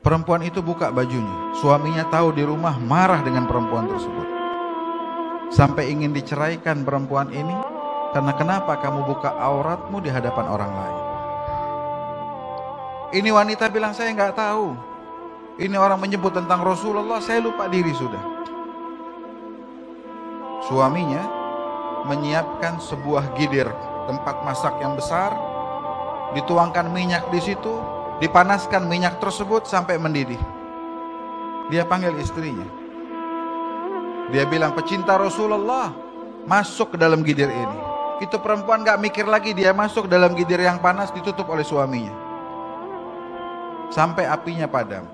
Perempuan itu buka bajunya. Suaminya tahu di rumah, marah dengan perempuan tersebut. Sampai ingin diceraikan perempuan ini, karena kenapa kamu buka auratmu di hadapan orang lain. Ini wanita bilang, saya nggak tahu. Ini orang menyebut tentang Rasulullah, saya lupa diri sudah. Suaminya menyiapkan sebuah gidir, tempat masak yang besar, dituangkan minyak di situ, dipanaskan minyak tersebut sampai mendidih. Dia panggil istrinya. Dia bilang, pecinta Rasulullah, masuk ke dalam gidir ini. Itu perempuan gak mikir lagi, dia masuk dalam gidir yang panas, ditutup oleh suaminya. Sampai apinya padam.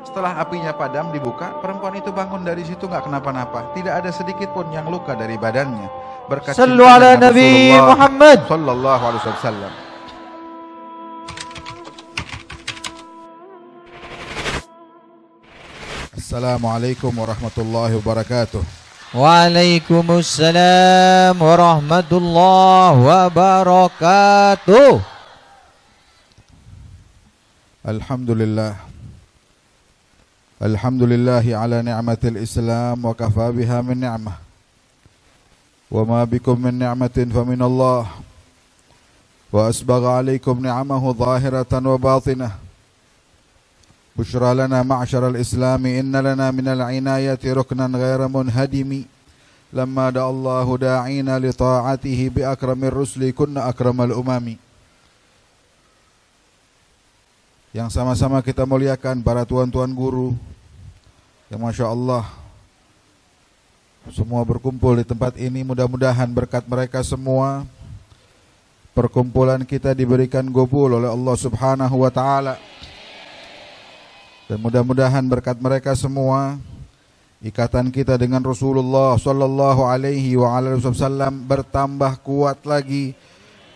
Setelah apinya padam, dibuka, perempuan itu bangun dari situ gak kenapa-napa. Tidak ada sedikit pun yang luka dari badannya. Berkat Sallu ala Nabi Muhammad sallallahu alaihi wasallam. Assalamualaikum warahmatullahi wabarakatuh. Waalaikumsalam warahmatullahi wabarakatuh. Alhamdulillah. Alhamdulillahi ala ni'matil Islam wa kafa biha min ni'mah. Wa ma bikum min ni'matin fa min Allah. Wa asbagha alaikum ni'amahu zahiratan wa batinah. Bushra lana ma'syaral islami inna lana minal inayati ruknan ghaira munhadimi. Lamma da'allahu da'ina li ta'atihi bi akramir rusli kunna akramal umami. Yang sama-sama kita muliakan para tuan-tuan guru yang Masya Allah semua berkumpul di tempat ini. Mudah-mudahan berkat mereka semua perkumpulan kita diberikan gobul oleh Allah Subhanahu wa ta'ala. Dan mudah-mudahan berkat mereka semua ikatan kita dengan Rasulullah sallallahu alaihi wasallam bertambah kuat lagi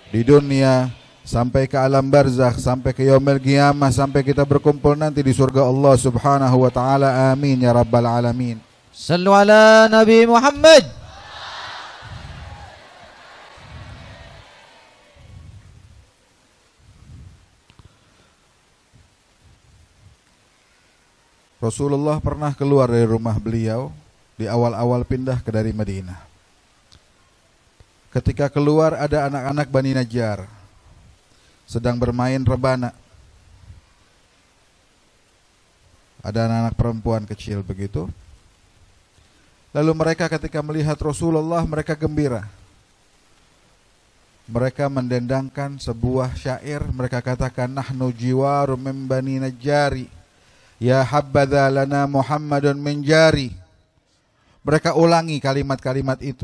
di dunia sampai ke alam barzakh, sampai ke yaumil qiyamah, sampai kita berkumpul nanti di surga Allah Subhanahu wa taala. Amin ya rabbal alamin. Sallu ala Nabi Muhammad. Rasulullah pernah keluar dari rumah beliau di awal-awal pindah ke dari Madinah. Ketika keluar ada anak-anak Bani Najjar sedang bermain rebana. Ada anak-anak perempuan kecil begitu. Lalu mereka ketika melihat Rasulullah mereka gembira. Mereka mendendangkan sebuah syair, mereka katakan nahnu jiwaru min Bani Najjari. Ya habbadha lana Muhammadun min jari. Mereka ulangi kalimat-kalimat itu.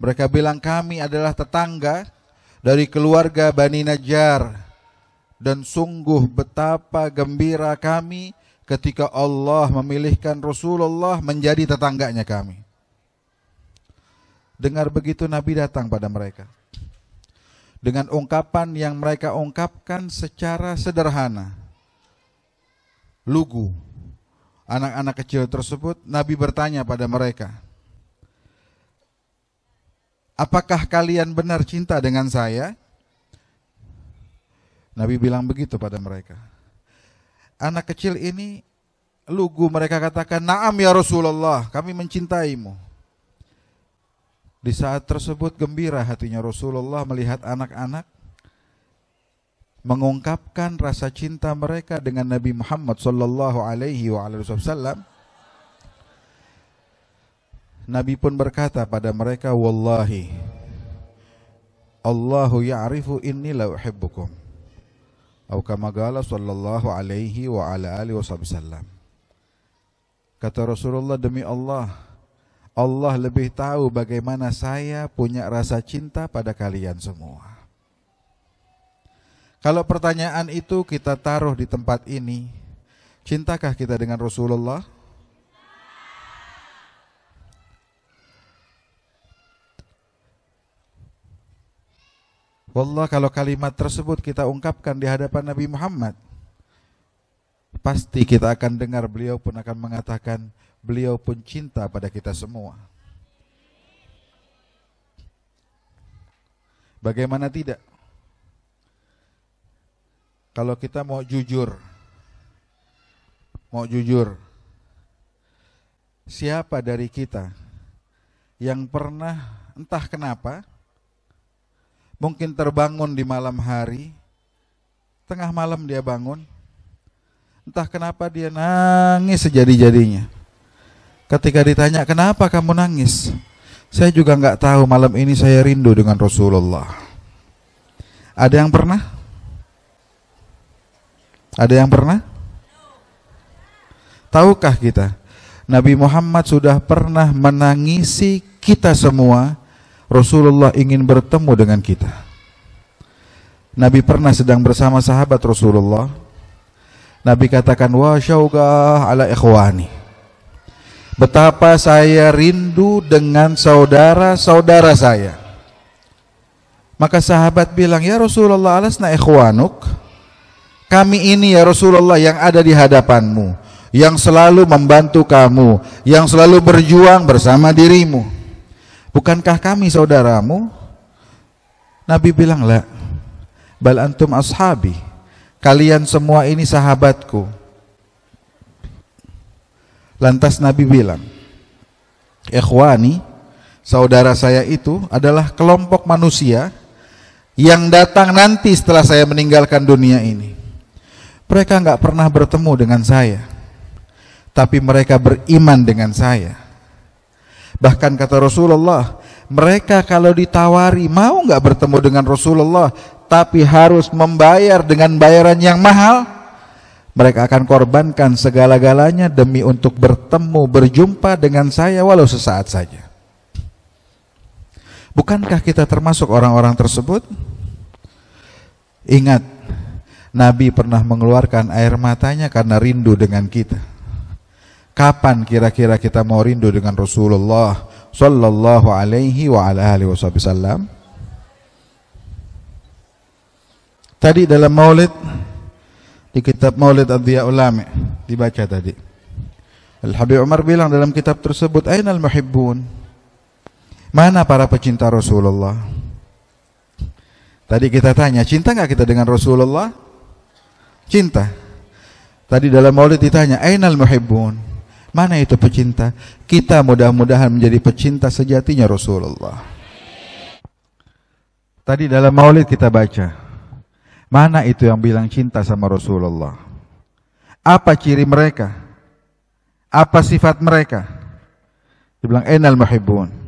Mereka bilang kami adalah tetangga dari keluarga Bani Najjar. Dan sungguh betapa gembira kami ketika Allah memilihkan Rasulullah menjadi tetangganya kami. Dengar begitu Nabi datang pada mereka. Dengan ungkapan yang mereka ungkapkan secara sederhana. Lugu. Anak-anak kecil tersebut, Nabi bertanya pada mereka, apakah kalian benar cinta dengan saya? Nabi bilang begitu pada mereka. Anak kecil ini lugu, mereka katakan, na'am ya Rasulullah, kami mencintaimu. Di saat tersebut gembira hatinya Rasulullah melihat anak-anak mengungkapkan rasa cinta mereka dengan Nabi Muhammad sallallahu alaihi wasallam. Nabi pun berkata pada mereka, wallahi Allahu ya'rifu inni la uhibbukum. Atau kama qala sallallahu alaihi wa ala alihi wasallam. Kata Rasulullah, demi Allah, Allah lebih tahu bagaimana saya punya rasa cinta pada kalian semua. Kalau pertanyaan itu kita taruh di tempat ini, cintakah kita dengan Rasulullah? Wallah, kalau kalimat tersebut kita ungkapkan di hadapan Nabi Muhammad, pasti kita akan dengar beliau pun akan mengatakan, beliau pun cinta pada kita semua. Bagaimana tidak? Kalau kita mau jujur, Mau jujur, siapa dari kita yang pernah entah kenapa mungkin terbangun di malam hari, tengah malam dia bangun, entah kenapa dia nangis sejadi-jadinya. Ketika ditanya, kenapa kamu nangis? Saya juga nggak tahu, malam ini saya rindu dengan Rasulullah. Ada yang pernah? Ada yang pernah? Tahukah kita, Nabi Muhammad sudah pernah menangisi kita semua. Rasulullah ingin bertemu dengan kita. Nabi pernah sedang bersama sahabat Rasulullah. Nabi katakan, wa syauqah ala ikhwani. Betapa saya rindu dengan saudara-saudara saya. Maka sahabat bilang, ya Rasulullah, alasna ikhwanuk. Kami ini ya Rasulullah yang ada di hadapanmu, yang selalu membantu kamu, yang selalu berjuang bersama dirimu. Bukankah kami saudaramu? Nabi bilang, la, bal antum ashabi. Kalian semua ini sahabatku. Lantas Nabi bilang, ikhwani, saudara saya itu adalah kelompok manusia yang datang nanti setelah saya meninggalkan dunia ini. Mereka nggak pernah bertemu dengan saya, tapi mereka beriman dengan saya. Bahkan kata Rasulullah, mereka kalau ditawari mau nggak bertemu dengan Rasulullah, tapi harus membayar dengan bayaran yang mahal, mereka akan korbankan segala-galanya demi untuk bertemu, berjumpa dengan saya walau sesaat saja. Bukankah kita termasuk orang-orang tersebut? Ingat, Nabi pernah mengeluarkan air matanya karena rindu dengan kita. Kapan kira-kira kita mau rindu dengan Rasulullah sallallahu alaihi wa ala alihi wasallam? Tadi dalam maulid, di kitab Maulid Adhiyaul Lami dibaca tadi, Al-Habib Umar bilang dalam kitab tersebut, ainal muhibbun? Mana para pecinta Rasulullah? Tadi kita tanya, cinta enggak kita dengan Rasulullah? Cinta. Tadi dalam maulid ditanya, ainal muhibbun? Mana itu pecinta? Kita mudah-mudahan menjadi pecinta sejatinya Rasulullah. Tadi dalam maulid kita baca, mana itu yang bilang cinta sama Rasulullah? Apa ciri mereka? Apa sifat mereka? Dibilang ainal muhibbun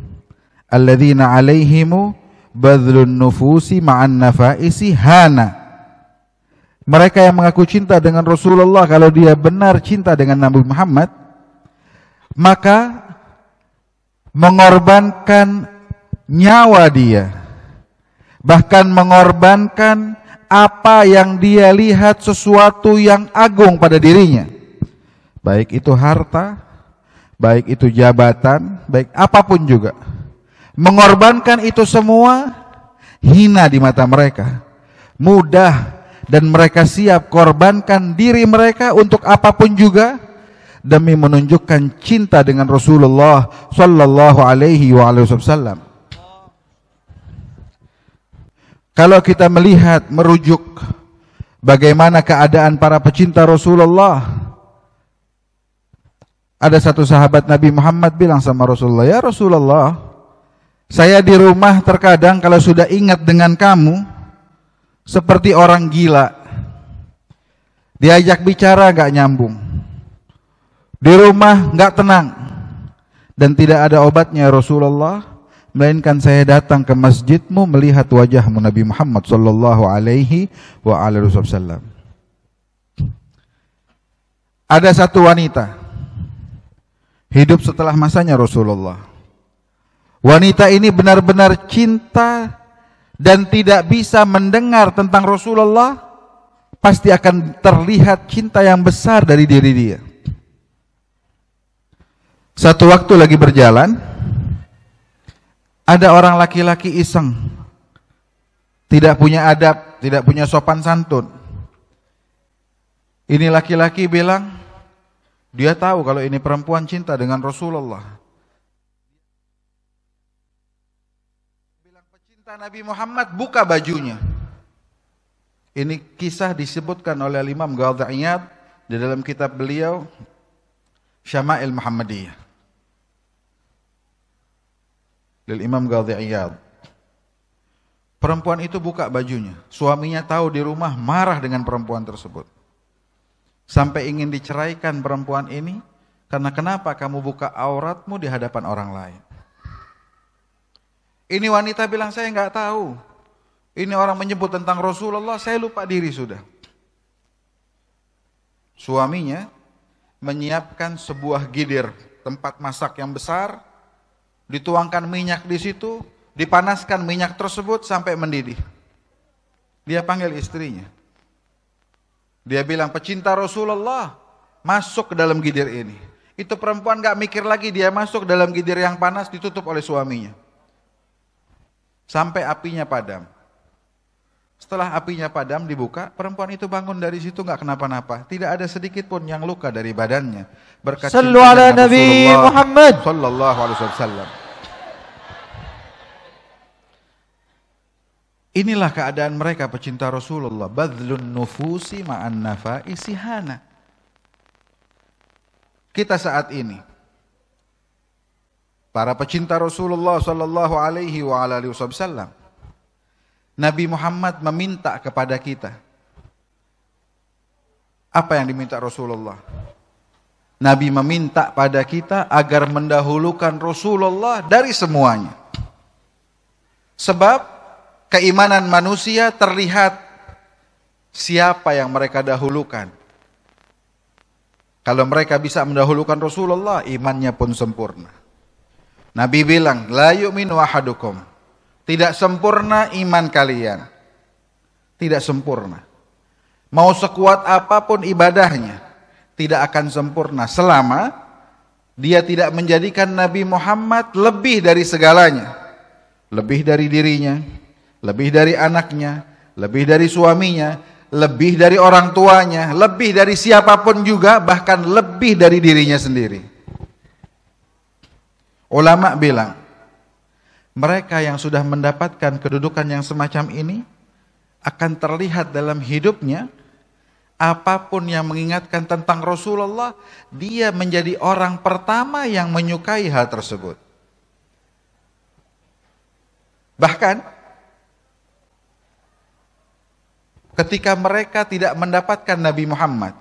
alladzina alaihimu badlun nufusi ma'an nafaisi hana. Mereka yang mengaku cinta dengan Rasulullah, kalau dia benar cinta dengan Nabi Muhammad, maka mengorbankan nyawa dia, bahkan mengorbankan apa yang dia lihat sesuatu yang agung pada dirinya, baik itu harta, baik itu jabatan, baik apapun juga, mengorbankan itu semua hina di mata mereka, mudah, dan mereka siap korbankan diri mereka untuk apapun juga demi menunjukkan cinta dengan Rasulullah sallallahu alaihi wasallam. Kalau kita melihat, merujuk bagaimana keadaan para pecinta Rasulullah, ada satu sahabat Nabi Muhammad bilang sama Rasulullah, ya Rasulullah, saya di rumah terkadang kalau sudah ingat dengan kamu seperti orang gila, diajak bicara gak nyambung, di rumah nggak tenang, dan tidak ada obatnya Rasulullah, melainkan saya datang ke masjidmu melihat wajahmu Nabi Muhammad sallallahu alaihi wa alihi wasallam. Ada satu wanita hidup setelah masanya Rasulullah. Wanita ini benar-benar cinta dan tidak bisa mendengar tentang Rasulullah, pasti akan terlihat cinta yang besar dari diri dia. Satu waktu lagi berjalan, ada orang laki-laki iseng, tidak punya adab, tidak punya sopan santun. Ini laki-laki bilang, dia tahu kalau ini perempuan cinta dengan Rasulullah. Bilang pecinta Nabi Muhammad, buka bajunya. Ini kisah disebutkan oleh Imam Ghazali Iyad di dalam kitab beliau Syama'il Muhammadiyah lil Imam Qadhi Iyad. Perempuan itu buka bajunya, suaminya tahu di rumah, marah dengan perempuan tersebut. Sampai ingin diceraikan perempuan ini, karena kenapa kamu buka auratmu di hadapan orang lain. Ini wanita bilang, saya nggak tahu. Ini orang menyebut tentang Rasulullah, saya lupa diri sudah. Suaminya menyiapkan sebuah gidir, tempat masak yang besar, dituangkan minyak di situ, dipanaskan minyak tersebut sampai mendidih. Dia panggil istrinya. Dia bilang, pecinta Rasulullah, masuk ke dalam gidir ini. Itu perempuan gak mikir lagi, dia masuk dalam gidir yang panas, ditutup oleh suaminya. Sampai apinya padam. Setelah apinya padam, dibuka, perempuan itu bangun dari situ gak kenapa-napa. Tidak ada sedikit pun yang luka dari badannya. Berkat Sallu ala Nabi Muhammad sallallahu alaihi wasallam. Inilah keadaan mereka pecinta Rasulullah. Badlun nufusi ma'an nafaisi hana. Kita saat ini, para pecinta Rasulullah sallallahu alaihi wa alihi wasallam, Nabi Muhammad meminta kepada kita. Apa yang diminta Rasulullah? Nabi meminta pada kita agar mendahulukan Rasulullah dari semuanya. Sebab keimanan manusia terlihat siapa yang mereka dahulukan. Kalau mereka bisa mendahulukan Rasulullah, imannya pun sempurna. Nabi bilang, la yu'minu ahadukum. Tidak sempurna iman kalian. Tidak sempurna. Mau sekuat apapun ibadahnya, tidak akan sempurna selama dia tidak menjadikan Nabi Muhammad lebih dari segalanya. Lebih dari dirinya, lebih dari anaknya, lebih dari suaminya, lebih dari orang tuanya, lebih dari siapapun juga, bahkan lebih dari dirinya sendiri. Ulama bilang, mereka yang sudah mendapatkan kedudukan yang semacam ini akan terlihat dalam hidupnya, apapun yang mengingatkan tentang Rasulullah, dia menjadi orang pertama yang menyukai hal tersebut. Bahkan ketika mereka tidak mendapatkan Nabi Muhammad,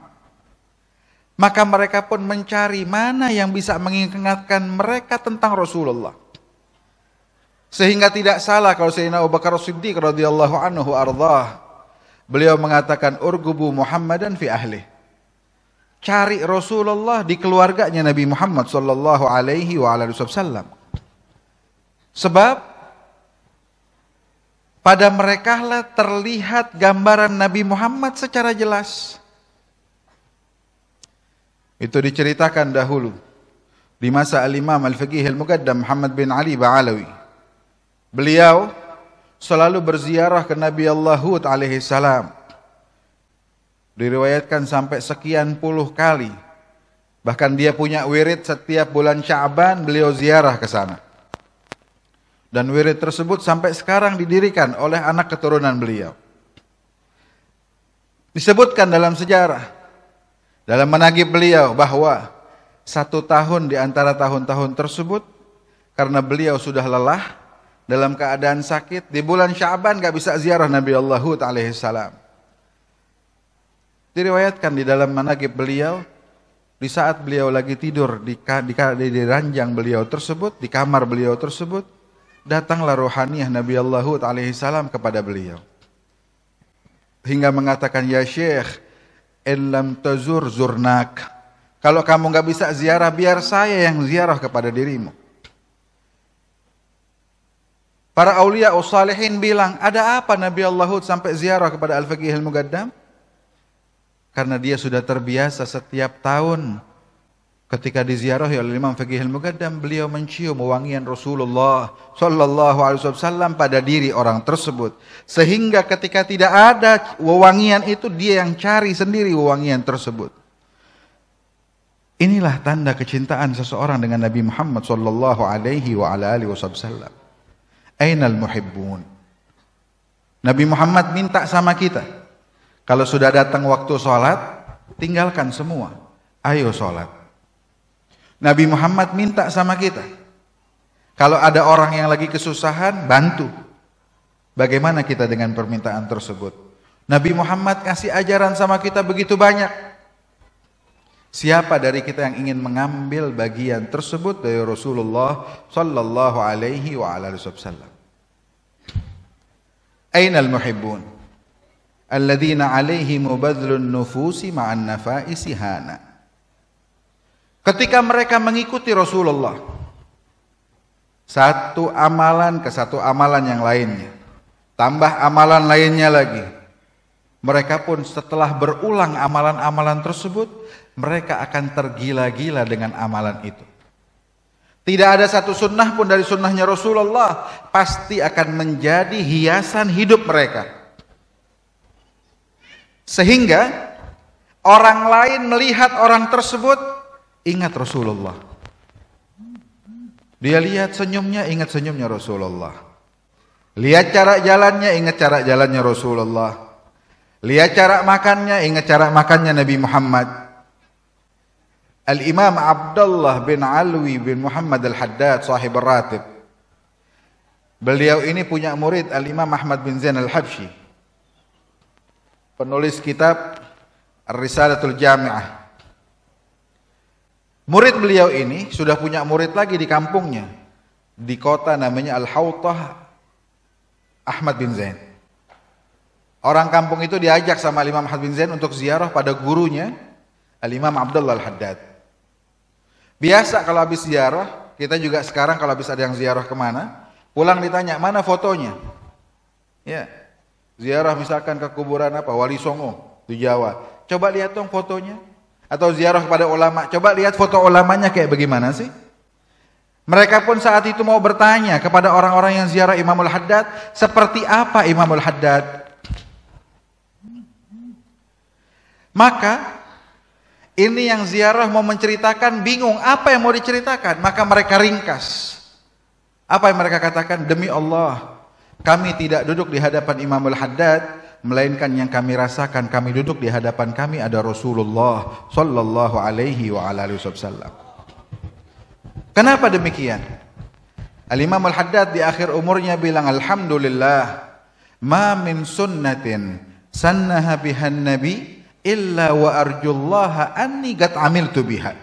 maka mereka pun mencari mana yang bisa mengingatkan mereka tentang Rasulullah. Sehingga tidak salah kalau Sayyidina Abu Bakar As-Siddiq radhiyallahu anhu ardhah, beliau mengatakan urgubu Muhammadan fi ahli. Cari Rasulullah di keluarganya Nabi Muhammad sallallahu alaihi wa alihi wasallam. Sebab pada merekalah terlihat gambaran Nabi Muhammad secara jelas. Itu diceritakan dahulu di masa Al-Imam Al-Faqih Al-Muqaddam Muhammad bin Ali Ba'alawi. Beliau selalu berziarah ke Nabi Allah Hud alaihi salam. Diriwayatkan sampai sekian puluh kali. Bahkan dia punya wirid setiap bulan Sya'ban, beliau ziarah ke sana. Dan wirid tersebut sampai sekarang didirikan oleh anak keturunan beliau. Disebutkan dalam sejarah, dalam manaqib beliau, bahwa 1 tahun di antara tahun-tahun tersebut, karena beliau sudah lelah, dalam keadaan sakit, di bulan Sya'ban gak bisa ziarah Nabi Allah Hud alaihi salam. Diriwayatkan di dalam manaqib beliau, di saat beliau lagi tidur di ranjang beliau tersebut, di kamar beliau tersebut, datanglah rohaniyah Nabi Allah Hud alaihi salam kepada beliau. Hingga mengatakan, ya Syekh, in lam tazur zurnak. Kalau kamu gak bisa ziarah, biar saya yang ziarah kepada dirimu. Para aulia ussalihin bilang, ada apa Nabi Allah Hud sampai ziarah kepada Al-Faqih Al-Muqaddam? Karena dia sudah terbiasa setiap tahun ketika diziarahi oleh Imam Faqih Al-Muqaddam, beliau mencium wewangian Rasulullah sallallahu alaihi wasallam pada diri orang tersebut. Sehingga ketika tidak ada wewangian itu, dia yang cari sendiri wewangian tersebut. Inilah tanda kecintaan seseorang dengan Nabi Muhammad sallallahu alaihi wa ala alihi wasallam. Ainal muhibbun. Nabi Muhammad minta sama kita, kalau sudah datang waktu sholat, tinggalkan semua, ayo sholat. Nabi Muhammad minta sama kita, kalau ada orang yang lagi kesusahan, bantu. Bagaimana kita dengan permintaan tersebut? Nabi Muhammad kasih ajaran sama kita begitu banyak. Siapa dari kita yang ingin mengambil bagian tersebut dari Rasulullah sallallahu alaihi wa alihi wasallam? Ainal muhibbun alladzina alaihim badlun nufusi ma'an nafaisi hana. Ketika mereka mengikuti Rasulullah, satu amalan ke satu amalan yang lainnya, tambah amalan lainnya lagi, mereka pun setelah berulang amalan-amalan tersebut, mereka akan tergila-gila dengan amalan itu. Tidak ada satu sunnah pun dari sunnahnya Rasulullah pasti akan menjadi hiasan hidup mereka. Sehingga orang lain melihat orang tersebut, ingat Rasulullah. Dia lihat senyumnya, ingat senyumnya Rasulullah. Lihat cara jalannya, ingat cara jalannya Rasulullah. Lihat cara makannya, ingat cara makannya Nabi Muhammad. Al-Imam Abdullah bin Alwi bin Muhammad Al-Haddad, sahib al-Ratib. Beliau ini punya murid Al-Imam Ahmad bin Zain Al-Habsyi, penulis kitab Ar-Risalatul Jami'ah. Murid beliau ini sudah punya murid lagi di kampungnya, di kota namanya Al-Hawtah, Ahmad bin Zain. Orang kampung itu diajak sama Imam Ahmad bin Zain untuk ziarah pada gurunya Al-Imam Abdullah Al-Haddad. Biasa kalau habis ziarah, kita juga sekarang kalau habis ada yang ziarah kemana, pulang ditanya, mana fotonya? Ya, ziarah misalkan ke kuburan apa, Wali Songo di Jawa, coba lihat dong fotonya. Atau ziarah kepada ulama, coba lihat foto ulamanya kayak bagaimana sih? Mereka pun saat itu mau bertanya kepada orang-orang yang ziarah Imamul Haddad, seperti apa Imamul Haddad? Maka ini yang ziarah mau menceritakan bingung apa yang mau diceritakan, maka mereka ringkas. Apa yang mereka katakan? Demi Allah, kami tidak duduk di hadapan Imamul Haddad, melainkan yang kami rasakan, kami duduk di hadapan kami ada Rasulullah sallallahu alaihi wa alihi wasallam. Kenapa demikian? Al-Imam Al-Haddad di akhir umurnya bilang, alhamdulillah, ma min sunnatin sannaha bihan nabi illa wa arjullaha anni qad amiltu biha.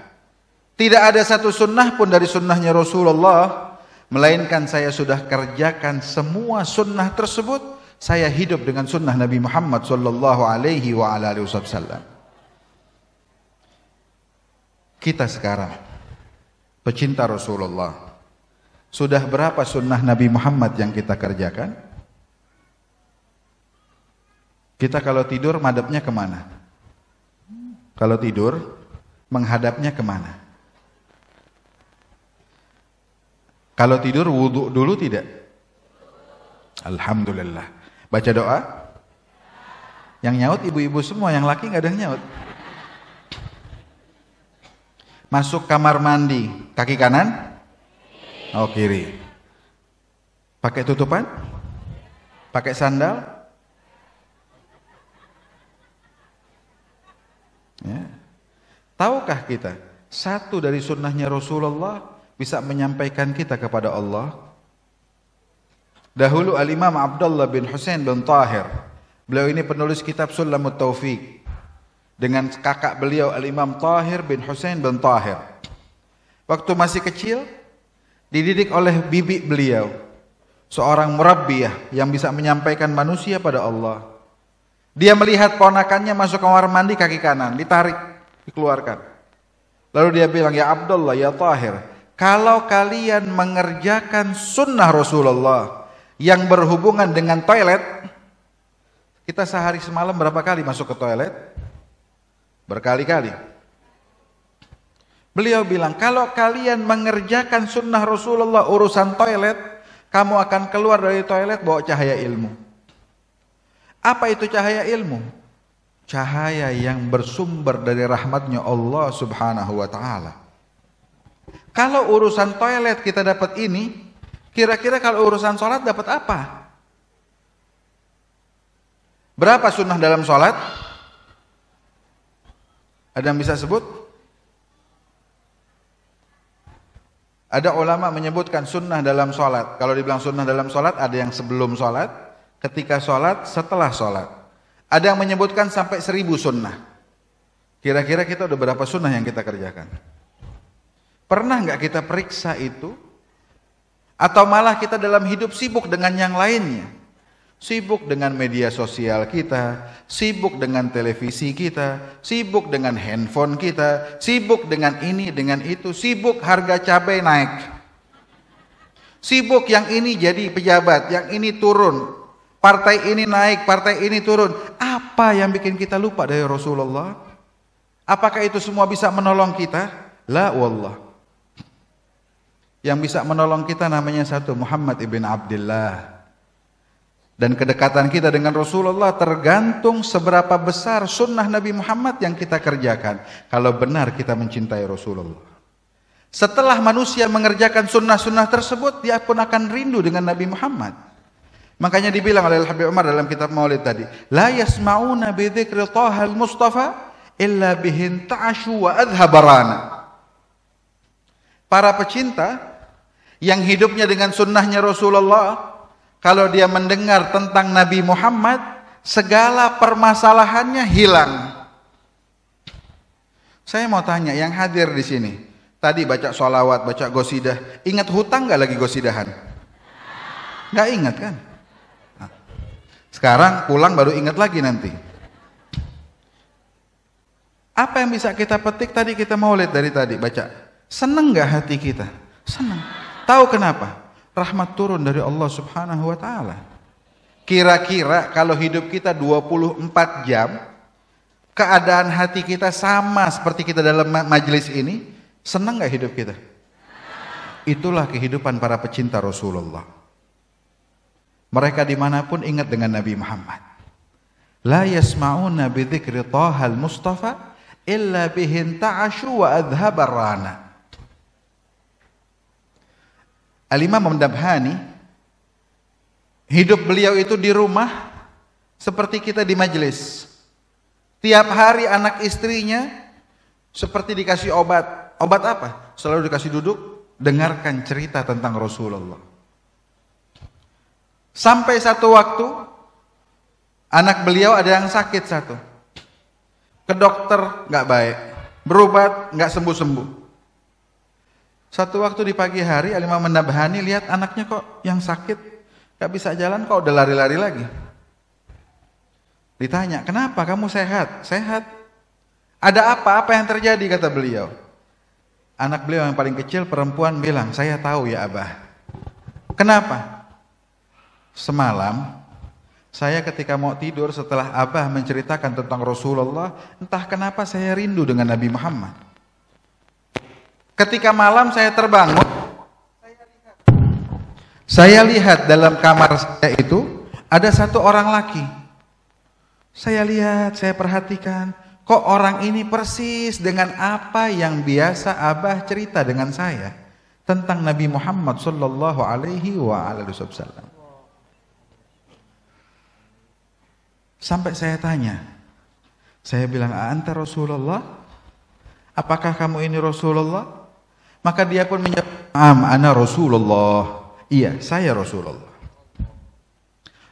Tidak ada satu sunnah pun dari sunnahnya Rasulullah, melainkan saya sudah kerjakan semua sunnah tersebut. Saya hidup dengan sunnah Nabi Muhammad sallallahu alaihi wa alihi wasallam. Kita sekarang pecinta Rasulullah, sudah berapa sunnah Nabi Muhammad yang kita kerjakan? Kita kalau tidur madhabnya kemana? Kalau tidur menghadapnya kemana? Kalau tidur wudhu dulu tidak? Alhamdulillah. Baca doa. Yang nyaut ibu-ibu semua, yang laki nggak ada yang nyaut. Masuk kamar mandi, kaki kanan? Oh kiri. Pakai tutupan? Pakai sandal? Ya. Tahukah kita, satu dari sunnahnya Rasulullah bisa menyampaikan kita kepada Allah? Dahulu Al-Imam Abdullah bin Husain bin Tahir, beliau ini penulis kitab Sulamut Taufiq, dengan kakak beliau Al-Imam Tahir bin Husain bin Tahir. Waktu masih kecil, dididik oleh bibi beliau, seorang murabbiyah yang bisa menyampaikan manusia pada Allah. Dia melihat ponakannya masuk kamar mandi kaki kanan, ditarik, dikeluarkan. Lalu dia bilang, ya Abdullah, ya Tahir, kalau kalian mengerjakan sunnah Rasulullah yang berhubungan dengan toilet, kita sehari semalam berapa kali masuk ke toilet? Berkali-kali. Beliau bilang, kalau kalian mengerjakan sunnah Rasulullah urusan toilet, kamu akan keluar dari toilet bawa cahaya ilmu. Apa itu cahaya ilmu? Cahaya yang bersumber dari rahmatnya Allah subhanahu wa ta'ala. Kalau urusan toilet kita dapat ini, kira-kira kalau urusan sholat dapat apa? Berapa sunnah dalam sholat? Ada yang bisa sebut? Ada ulama menyebutkan sunnah dalam sholat. Kalau dibilang sunnah dalam sholat, ada yang sebelum sholat, ketika sholat, setelah sholat. Ada yang menyebutkan sampai 1000 sunnah. Kira-kira kita udah berapa sunnah yang kita kerjakan? Pernah nggak kita periksa itu? Atau malah kita dalam hidup sibuk dengan yang lainnya? Sibuk dengan media sosial kita, sibuk dengan televisi kita, sibuk dengan handphone kita, sibuk dengan ini, dengan itu, sibuk harga cabai naik. Sibuk yang ini jadi pejabat, yang ini turun, partai ini naik, partai ini turun. Apa yang bikin kita lupa dari Rasulullah? Apakah itu semua bisa menolong kita? La wallah. Yang bisa menolong kita namanya satu, Muhammad ibn Abdullah. Dan kedekatan kita dengan Rasulullah tergantung seberapa besar sunnah Nabi Muhammad yang kita kerjakan. Kalau benar kita mencintai Rasulullah. Setelah manusia mengerjakan sunnah-sunnah tersebut, dia pun akan rindu dengan Nabi Muhammad. Makanya dibilang oleh Habib Umar dalam kitab Maulid tadi, la yasma'una bi dzikri Thahal Mustafa illa bihin ta'ashu wa adhabarana. Para pecinta yang hidupnya dengan sunnahnya Rasulullah, kalau dia mendengar tentang Nabi Muhammad, segala permasalahannya hilang. Saya mau tanya, yang hadir di sini, tadi baca sholawat, baca gosidah, ingat hutang nggak lagi gosidahan? Nggak ingat kan? Nah, sekarang pulang baru ingat lagi nanti. Apa yang bisa kita petik tadi kita mau lihat dari tadi baca? Seneng nggak hati kita? Seneng. Tahu kenapa? Rahmat turun dari Allah Subhanahu wa taala. Kira-kira kalau hidup kita 24 jam, keadaan hati kita sama seperti kita dalam majelis ini, senang enggak hidup kita? Itulah kehidupan para pecinta Rasulullah. Mereka dimanapun ingat dengan Nabi Muhammad. La yasma'una bi dzikri Thahal Mustafa illa bihin ta'ashu wa adhabar rana. Al-Imam Nabhani, hidup beliau itu di rumah seperti kita di majelis. Tiap hari anak istrinya seperti dikasih obat. Obat apa? Selalu dikasih duduk, dengarkan cerita tentang Rasulullah. Sampai satu waktu, anak beliau ada yang sakit satu. Ke dokter nggak baik, berobat nggak sembuh-sembuh. Satu waktu di pagi hari, Al-Imam Nabhani lihat anaknya kok yang sakit, gak bisa jalan, kok udah lari-lari lagi. Ditanya, kenapa kamu sehat? Sehat. Ada apa? Apa yang terjadi? Kata beliau. Anak beliau yang paling kecil perempuan bilang, saya tahu ya Abah. Kenapa? Semalam, saya ketika mau tidur setelah Abah menceritakan tentang Rasulullah, entah kenapa saya rindu dengan Nabi Muhammad. Ketika malam saya terbangun, saya lihat dalam kamar saya itu ada satu orang laki. Saya lihat, saya perhatikan, kok orang ini persis dengan apa yang biasa Abah cerita dengan saya tentang Nabi Muhammad sallallahu alaihi wasallam. Sampai saya tanya, saya bilang, anta Rasulullah? Apakah kamu ini Rasulullah? Maka dia pun menjawab, ana Rasulullah. Iya, saya Rasulullah.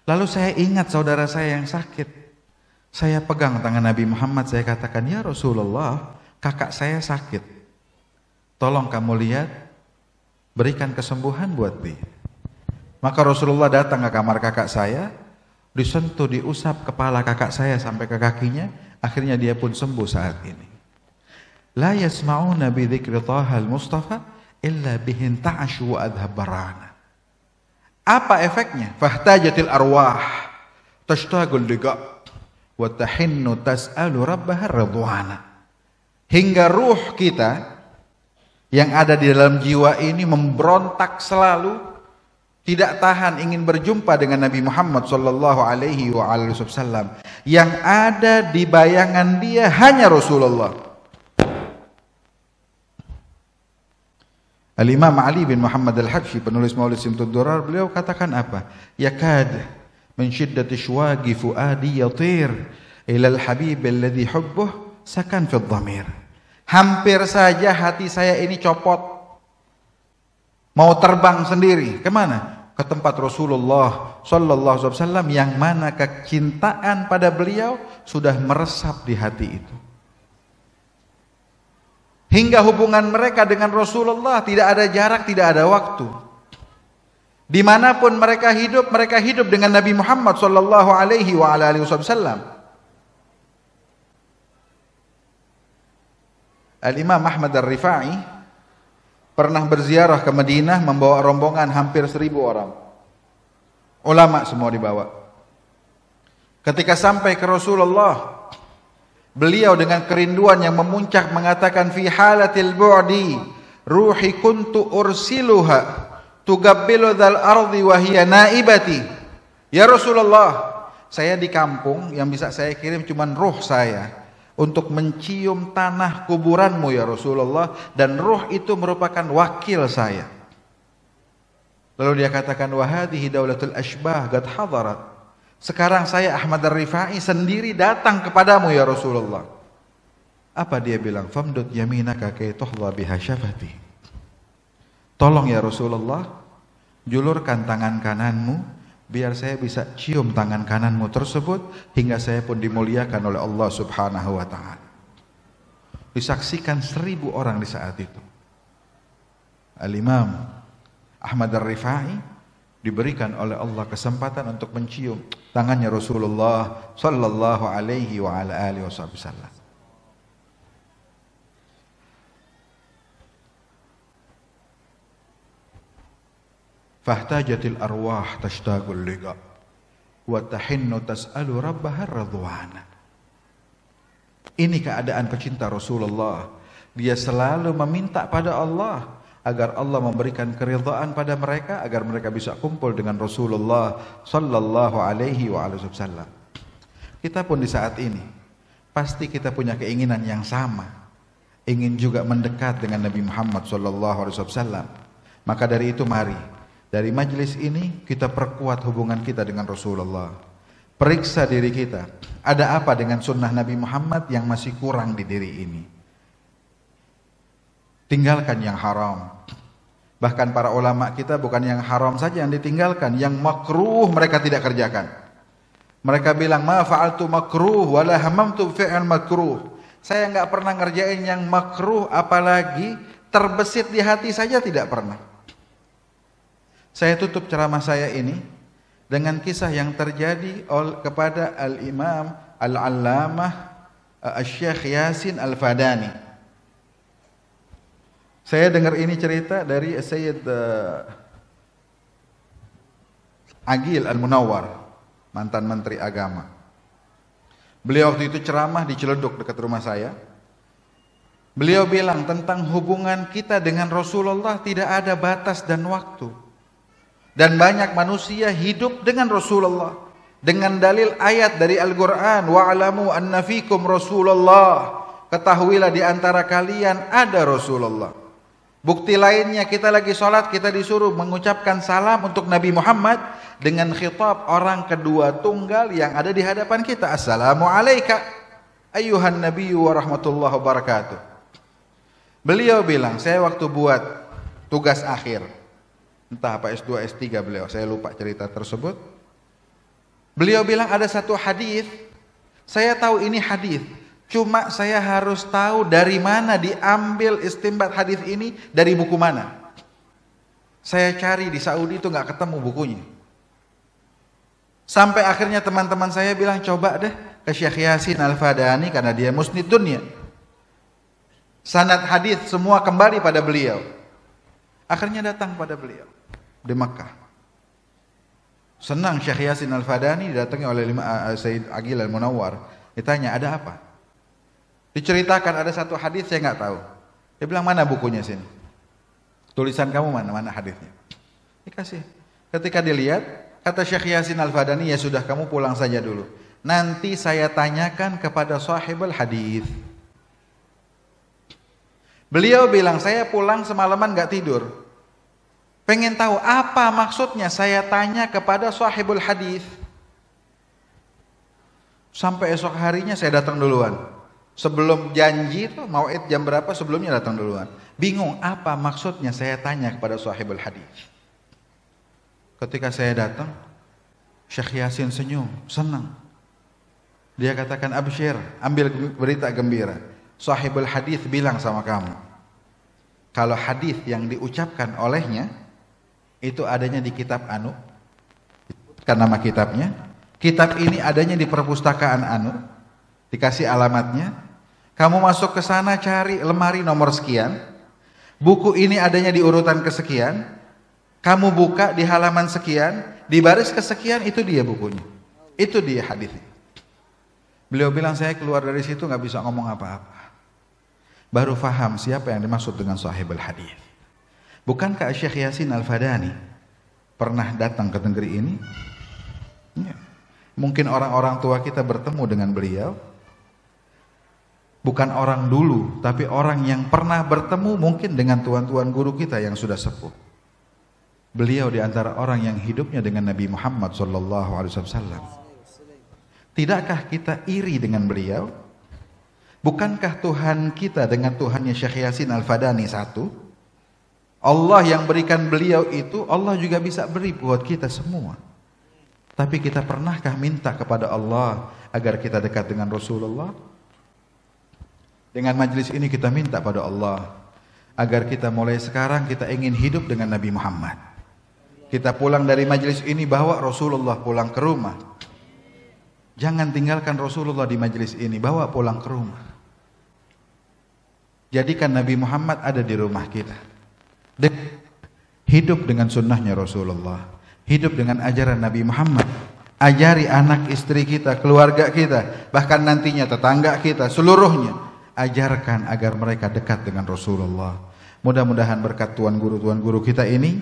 Lalu saya ingat saudara saya yang sakit. Saya pegang tangan Nabi Muhammad, saya katakan, ya Rasulullah, kakak saya sakit. Tolong kamu lihat, berikan kesembuhan buat dia. Maka Rasulullah datang ke kamar kakak saya, disentuh, diusap kepala kakak saya sampai ke kakinya, akhirnya dia pun sembuh saat ini. La yasma'una bi dzikri Thahal Mustafa illa bihin ta'ashu wa adhabarana. Apa efeknya? Fahtajatil arwah tashtagul liqa wa tahinnu tas'alu rabbaha ridwana. Hingga ruh kita yang ada di dalam jiwa ini memberontak selalu, tidak tahan ingin berjumpa dengan Nabi Muhammad sallallahu alaihi wasallam. Yang ada di bayangan dia hanya Rasulullah. Al-Imam Ali bin Muhammad Al-Habsyi, penulis Maulid Simtud Durar, beliau katakan apa? Yakad min shiddati shwagi fuadi yatir ila al-habib alladhi hubbuh sakan fid dhamir. Hampir saja hati saya ini copot, mau terbang sendiri. Kemana? Ke tempat Rasulullah sallallahu alaihi wasallam, yang mana kecintaan pada beliau sudah meresap di hati itu. Hingga hubungan mereka dengan Rasulullah tidak ada jarak, tidak ada waktu. Dimanapun mereka hidup dengan Nabi Muhammad sallallahu alaihi wasallam. Al-Imam Ahmad Ar-Rifai pernah berziarah ke Madinah membawa rombongan hampir 1000 orang. Ulama semua dibawa. Ketika sampai ke Rasulullah, beliau dengan kerinduan yang memuncak mengatakan, fi halatil bu'di ruhi kuntu ursiluha tugabbilu dzal ardi wa hiya naibati. Ya Rasulullah, saya di kampung, yang bisa saya kirim cuman ruh saya untuk mencium tanah kuburanmu ya Rasulullah, dan ruh itu merupakan wakil saya. Lalu dia katakan, wa hadhihi daulatul ashbah qad hadarat. Sekarang saya Ahmad Ar-Rifai sendiri datang kepadamu ya Rasulullah. Apa dia bilang? Famdud yaminaka kay tuhdha biha syafati. Tolong ya Rasulullah, julurkan tangan kananmu biar saya bisa cium tangan kananmu tersebut, hingga saya pun dimuliakan oleh Allah subhanahu wa ta'ala. Disaksikan 1000 orang di saat itu. Al-Imam Ahmad Ar-Rifai diberikan oleh Allah kesempatan untuk mencium tangannya Rasulullah sallallahu alaihi wa ala alihi wasallam. Fahtajatil arwah tashtaqul liqa wa tahinnu tas'alu rabbaha radwana. Ini keadaan pecinta Rasulullah. Dia selalu meminta pada Allah agar Allah memberikan keridhaan pada mereka, agar mereka bisa kumpul dengan Rasulullah sallallahu alaihi wasallam. Kita pun di saat ini pasti kita punya keinginan yang sama, ingin juga mendekat dengan Nabi Muhammad sallallahu alaihi wasallam. Maka dari itu mari dari majelis ini kita perkuat hubungan kita dengan Rasulullah. Periksa diri kita, ada apa dengan sunnah Nabi Muhammad yang masih kurang di diri ini. Tinggalkan yang haram. Bahkan para ulama kita bukan yang haram saja yang ditinggalkan, yang makruh mereka tidak kerjakan. Mereka bilang, ma fa'altu makruh wala hamamtu fi'al makruh. Saya enggak pernah ngerjain yang makruh, apalagi terbesit di hati saja tidak pernah. Saya tutup ceramah saya ini dengan kisah yang terjadi kepada Al-Imam Al-Allamah Al-Syekh Yasin Al-Fadani. Saya dengar ini cerita dari Sayyid Aqil Al-Munawwar, mantan Menteri Agama. Beliau waktu itu ceramah di Ciledug dekat rumah saya. Beliau bilang tentang hubungan kita dengan Rasulullah tidak ada batas dan waktu. Dan banyak manusia hidup dengan Rasulullah dengan dalil ayat dari Al-Quran, wa'alamu anna fikum Rasulullah, ketahuilah di antara kalian ada Rasulullah. Bukti lainnya, kita lagi sholat, kita disuruh mengucapkan salam untuk Nabi Muhammad dengan khitab orang kedua tunggal yang ada di hadapan kita. Assalamu alayka ayyuhan nabiyyu wa rahmatullahi wa barakatuh. Beliau bilang, saya waktu buat tugas akhir, entah apa S2, S3 beliau, saya lupa cerita tersebut. Beliau bilang ada satu hadis, saya tahu ini hadis, cuma saya harus tahu dari mana diambil istinbat hadis ini, dari buku mana. Saya cari di Saudi itu nggak ketemu bukunya. Sampai akhirnya teman-teman saya bilang, coba deh ke Syekh Yasin Al-Fadani karena dia musnid dunia. Sanad hadis semua kembali pada beliau. Akhirnya datang pada beliau di Makkah. Senang Syekh Yasin Al-Fadani didatangi oleh Sayyid Aqil Al-Munawwar. Ditanya, ada apa? Diceritakan ada satu hadis, saya nggak tahu. Dia bilang, mana bukunya sini? Tulisan kamu mana hadisnya? Dikasih. Ketika dilihat, kata Syekh Yasin Al-Fadani, ya sudah, kamu pulang saja dulu. Nanti saya tanyakan kepada sahibul hadis. Beliau bilang, saya pulang semalaman gak tidur. Pengen tahu apa maksudnya, saya tanya kepada sahibul hadis. Sampai esok harinya saya datang duluan. Sebelum janji itu mau'id jam berapa sebelumnya datang duluan. Bingung apa maksudnya, saya tanya kepada sahibul hadis. Ketika saya datang, Syekh Yasin senyum, senang. Dia katakan, absyir, ambil berita gembira. Sahibul hadis bilang sama kamu, kalau hadis yang diucapkan olehnya itu adanya di kitab anu, kan nama kitabnya. Kitab ini adanya di perpustakaan anu, dikasih alamatnya. Kamu masuk ke sana cari lemari nomor sekian. Buku ini adanya di urutan kesekian. Kamu buka di halaman sekian, di baris kesekian, itu dia bukunya. Itu dia hadisnya. Beliau bilang, saya keluar dari situ nggak bisa ngomong apa-apa. Baru faham siapa yang dimaksud dengan sahibul hadis. Bukankah Syekh Yasin Al-Fadani pernah datang ke negeri ini? Ya. Mungkin orang-orang tua kita bertemu dengan beliau. Bukan orang dulu, tapi orang yang pernah bertemu mungkin dengan tuan-tuan guru kita yang sudah sepuh. Beliau di antara orang yang hidupnya dengan Nabi Muhammad SAW. Tidakkah kita iri dengan beliau? Bukankah Tuhan kita dengan Tuhannya Syekh Yasin Al-Fadani satu? Allah yang berikan beliau itu, Allah juga bisa beri buat kita semua. Tapi kita pernahkah minta kepada Allah agar kita dekat dengan Rasulullah? Dengan majlis ini kita minta pada Allah agar kita mulai sekarang kita ingin hidup dengan Nabi Muhammad. Kita pulang dari majlis ini bawa Rasulullah pulang ke rumah. Jangan tinggalkan Rasulullah di majlis ini, bawa pulang ke rumah. Jadikan Nabi Muhammad ada di rumah kita. Hidup dengan sunnahnya Rasulullah. Hidup dengan ajaran Nabi Muhammad. Ajari anak istri kita, keluarga kita, bahkan nantinya tetangga kita, seluruhnya. Ajarkan agar mereka dekat dengan Rasulullah. Mudah-mudahan berkat tuan guru kita ini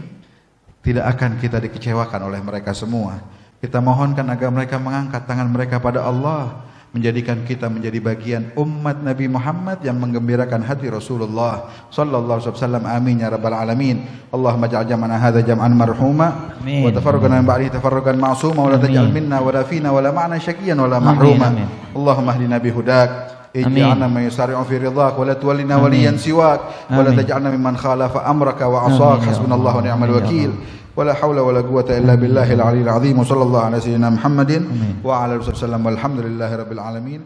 tidak akan kita dikecewakan oleh mereka semua. Kita mohonkan agar mereka mengangkat tangan mereka pada Allah, menjadikan kita menjadi bagian umat Nabi Muhammad yang menggembirakan hati Rasulullah sallallahu alaihi wasallam. Amin ya rabbal alamin. Allahumma ja'al jam'ana hadza jam'an marhuma wa tafarraqana min ba'dihi tafarruqan ma'suma wa la taj'al minna wa la fina wa la ma'na syaqiyan wa la mahruma. Allahumma hdina bi hudak. اجعلنا من يسارع في رضاك ولا تولنا وليا سواك ولا تجعلنا ممن خالف أمرك وعصاك. حسبنا الله ونعم الوكيل ولا حول ولا قوة إلا بالله العلي العظيم. وصلى الله على سيدنا محمد وعلى آله وصحبه وسلم والحمد لله رب العالمين.